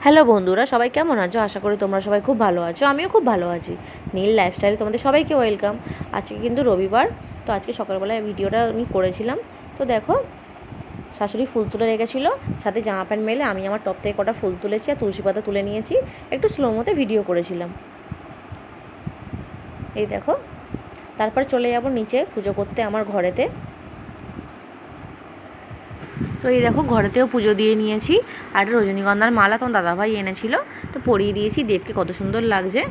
Hello বন্ধুরা, সবাই কেমন আছো? আশা করি তোমরা সবাই খুব ভালো আছো। আমিও খুব ভালো আছি। নীল লাইফস্টাইলে তোমাদের সবাইকে ওয়েলকাম। আজকে কিন্তু রবিবার, তো আজকে সকালবেলায় ভিডিওটা আমি করেছিলাম। তো দেখো, শাশুড়ি ফুল তুলে রেখেছিলো, সাথে জামা প্যান্ট মেলে আমি আমার টপ থেকে কটা ফুল তুলেছি আর তুলসী পাতা তুলে নিয়েছি। একটু স্লো মতে ভিডিও করেছিলাম। এই দেখো, তারপর চলে যাব নিচে পুজো করতে আমার ঘরেতে। তো এই দেখো, ঘরেতেও পুজো দিয়ে নিয়েছি। আর রজনীগন্ধার মালা তোমার দাদাভাই এনেছিল, তো পরিয়ে দিয়েছি। দেবকে কত সুন্দর লাগছে।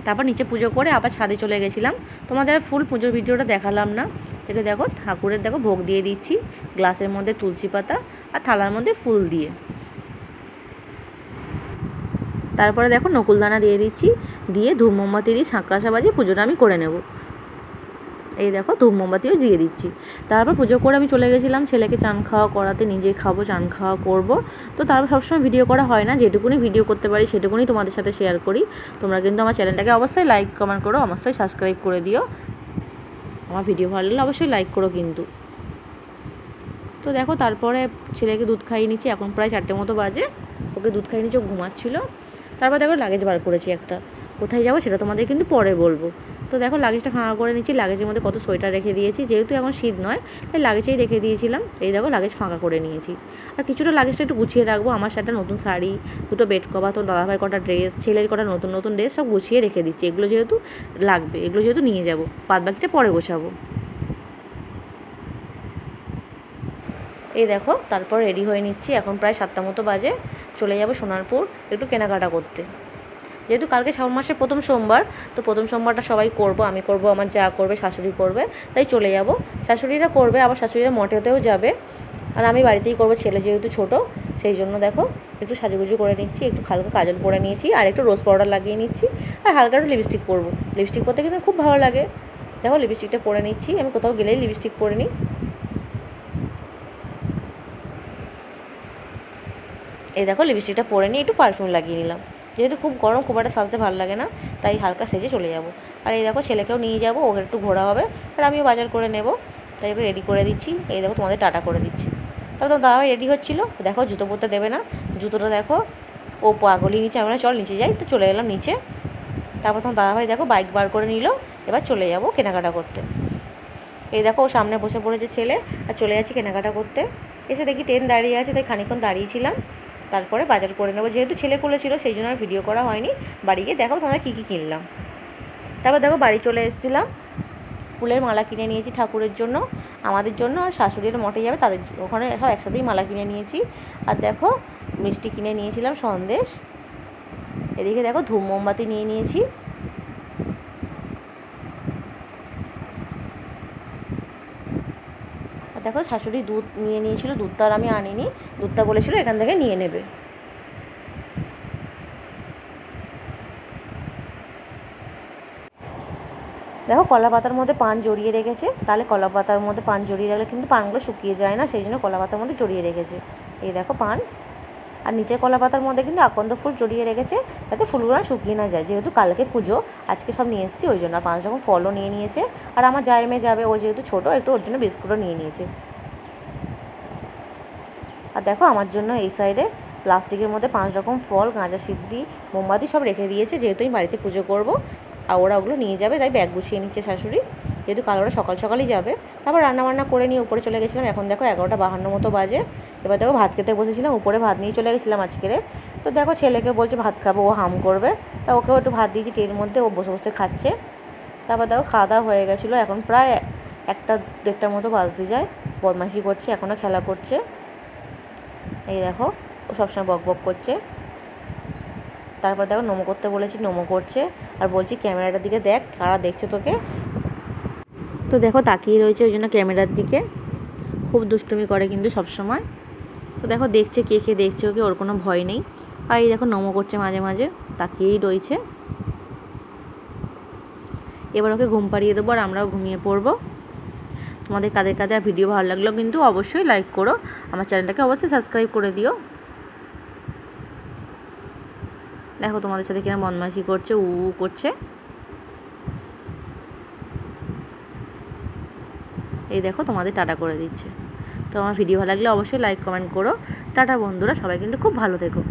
তারপর নিচে পুজো করে আবার ছাদে চলে গেছিলাম। তোমাদের ফুল পুজোর ভিডিওটা দেখালাম না। দেখে দেখো, ঠাকুরের দেখো ভোগ দিয়ে দিচ্ছি, গ্লাসের মধ্যে তুলসী পাতা আর থালার মধ্যে ফুল দিয়ে। তারপরে দেখো নকুলদানা দিয়ে দিচ্ছি, দিয়ে ধূপ মোমবাতি দিয়ে শাঁকা বাজিয়ে পুজোটা আমি করে নেব। এই দেখো, ধূপ মোমবাতিও দিয়ে দিচ্ছি। তারপর পুজো করে আমি চলে গেছিলাম ছেলেকে চান খাওয়া করাতে। নিজে খাবো, চান খাওয়া করবো। তো তারপর সবসময় ভিডিও করা হয় না, যেটুকুনি ভিডিও করতে পারি সেটুকুনি তোমাদের সাথে শেয়ার করি। তোমরা কিন্তু আমার চ্যানেলটাকে অবশ্যই লাইক কমেন্ট করো, অবশ্যই সাবস্ক্রাইব করে দিও। আমার ভিডিও ভালো লাগলে অবশ্যই লাইক করো কিন্তু। তো দেখো, তারপরে ছেলেকে দুধ খাইয়ে নিচ্ছি। এখন প্রায় 4টে মতো বাজে। ওকে দুধ খাইয়ে নিচ্ছি, ও ঘুমাচ্ছিল। তারপর দেখো লাগেজ বার করেছি একটা। কোথায় যাবো সেটা তোমাদের কিন্তু পরে বলবো। তো দেখো, লাগেজটা ফাঁকা করে নিচ্ছি। লাগেজের মধ্যে কত সোয়েটার রেখে দিয়েছি, যেহেতু এখন শীত নয় তাই লাগেজেই রেখে দিয়েছিলাম। এই দেখো, লাগেজ ফাঁকা করে নিয়েছি। আর কিছুটা লাগেজটা একটু গুছিয়ে রাখবো। আমার সাথে নতুন শাড়ি, দুটো বেড কভার, তো দাদাভাই কটা ড্রেস, ছেলের কটা নতুন নতুন ড্রেস সব গুছিয়ে রেখে দিচ্ছি। এগুলো যেহেতু লাগবে, এগুলো যেহেতু নিয়ে যাবো, বাদ বাকিটা পরে গোছাবো। এই দেখো, তারপর রেডি হয়ে নিচ্ছি। এখন প্রায় 7টা মতো বাজে। চলে যাব সোনারপুর একটু কেনাকাটা করতে। যেহেতু কালকে শ্রাবণ মাসের প্রথম সোমবার, তো প্রথম সোমবারটা সবাই করব, আমি করব, আমার যা করবে, শাশুড়ি করবে, তাই চলে যাব। শাশুড়িরা করবে, আবার শাশুড়িরা মঠেতেও যাবে, আর আমি বাড়িতেই করব। ছেলে যেহেতু ছোট, সেই জন্য দেখো একটু সাজুগুজু করে নিচ্ছি। একটু হালকা কাজল পরে নিয়েছি, আর একটু রোজ পাউডার লাগিয়ে নিচ্ছি, আর হালকা একটু লিপস্টিক পরবো। লিপস্টিক পরতে কিন্তু খুব ভালো লাগে। দেখো, লিপস্টিকটা পরে নিচ্ছি। আমি কোথাও গেলেই লিপস্টিক পরে নিই। এই দেখো, লিপস্টিকটা পরে নিয়ে একটু পারফিউম লাগিয়ে নিলাম। যেহেতু খুব গরম, খুব একটা সাজতে ভালো লাগে না, তাই হালকা সেজে চলে যাব। আর এই দেখো, ছেলেকেও নিয়ে যাব, ওকে একটু ঘোরা হবে, আর আমিও বাজার করে নেব, তাই ওকে রেডি করে দিচ্ছি। এই দেখো, তোমাদের টাটা করে দিচ্ছি। তারপর তোমার দাদাভাই রেডি হচ্ছিলো। দেখো, জুতো পরতে দেবে না, জুতোটা দেখো ও পাগলিয়ে নিচে। আমরা চল নিচে যাই, তো চলে গেলাম নিচে। তারপর তোমার দাদাভাই দেখো বাইক বার করে নিল। এবার চলে যাব কেনাকাটা করতে। এই দেখো, ও সামনে বসে পড়েছে ছেলে, আর চলে যাচ্ছি কেনাকাটা করতে। এসে দেখি ট্রেন দাঁড়িয়ে আছে, তাই খানিকক্ষণ দাঁড়িয়েছিলাম। তারপরে বাজার করে নেবো, যেহেতু ছেলে কোলে ছিল সেই জন্য আর ভিডিও করা হয়নি। বাড়ি গিয়ে দেখো তোমাদের কী কী কিনলাম। তারপর দেখো, বাড়ি চলে এসেছিলাম। ফুলের মালা কিনে নিয়েছি ঠাকুরের জন্য, আমাদের জন্য, আর শাশুড়ির মঠে যাবে তাদের, ওখানে সব একসাথেই মালা কিনে নিয়েছি। আর দেখো, মিষ্টি কিনে নিয়েছিলাম, সন্দেশ। এদিকে দেখো, ধূপ মোমবাতি নিয়ে নিয়েছি। আর দেখো, শাশুড়ি দুধ নিয়ে নিয়েছিল, দুধটা আর আমি আনিনি, দুধটা বলেছিল এখান থেকে নিয়ে নেবে। দেখো, কলা পাতার মধ্যে পান জড়িয়ে রেখেছে, তাহলে কলা পাতার মধ্যে পান জড়িয়ে রাখলে কিন্তু পানগুলো শুকিয়ে যায় না, সেই জন্য কলা পাতার মধ্যে জড়িয়ে রেখেছে। এই দেখো পান, আর নিচে কলা পাতার মধ্যে কিন্তু আকন্দ ফুল জড়িয়ে রেখেছে, যাতে ফুলগুলো শুকিয়ে না যায়। যেহেতু কালকে পুজো, আজকে সব নিয়ে এসেছি, ওই জন্য। আর 5 রকম ফলও নিয়ে নিয়েছে। আর আমার জায়ের মেয়ে যাবে, ও যেহেতু ছোটো, একটু ওর জন্য বিস্কুটও নিয়ে নিয়েছে। আর দেখো, আমার জন্য এই সাইডে প্লাস্টিকের মধ্যে 5 রকম ফল, গাঁজা সিদ্ধি, মোমবাতি সব রেখে দিয়েছে, যেহেতু আমি বাড়িতে পুজো করব, আর ওরা ওগুলো নিয়ে যাবে, তাই ব্যাগ গুছিয়ে নিচ্ছে শাশুড়ি, যেহেতু কাল ওরা সকাল সকালই যাবে। তারপর রান্নাবান্না করে নিয়ে উপরে চলে গেছিলাম। এখন দেখো 11:52 মতো বাজে। এবার দেখো, ভাত খেতে বসেছিলাম, উপরে ভাত নিয়ে চলে গেছিলাম আজকের। তো দেখো, ছেলেকে বলছে ভাত খাবো, ও হাম করবে, তা ওকেও একটু ভাত দিয়েছি ট্রেনের মধ্যে, ও বসে বসে খাচ্ছে। তারপর দেখো, খাওয়া দাওয়া হয়ে গেছিলো। এখন প্রায় 1-1:30 মতো বাজতে যায়। বদমাইশি করছে, এখনও খেলা করছে। এই দেখো, ও সবসময় বক বক করছে। তারপর দেখো, নোমো করতে বলেছি, নোমো করছে, আর বলছি ক্যামেরাটার দিকে দেখ, কারা দেখছে তোকে। তো দেখো, তাকিয়ে রয়েছে ওই জন্য ক্যামেরার দিকে। খুব দুষ্টুমি করে কিন্তু সবসময়। তো দেখো, দেখছে, কে কে দেখছে ওকে, ওর কোনো ভয় নেই। আর এই দেখো, নোমো করছে মাঝে মাঝে, তাকিয়েই রয়েছে। এবার ওকে ঘুম পাড়িয়ে দেবো, আর আমরাও ঘুমিয়ে পড়বো। তোমাদের কাদের কাদের ভিডিও ভালো লাগলো কিন্তু অবশ্যই লাইক করো, আমার চ্যানেলটাকে অবশ্যই সাবস্ক্রাইব করে দিও। দেখো, তোমাদের সাথে কিনা বদমাইশি করছে, উ করছে। এই দেখো, তোমাদের টাটা করে দিচ্ছে। তো আমার ভিডিও ভালো লাগলে অবশ্যই লাইক কমেন্ট করো। টাটা বন্ধুরা, সবাই কিন্তু খুব ভালো থেকো।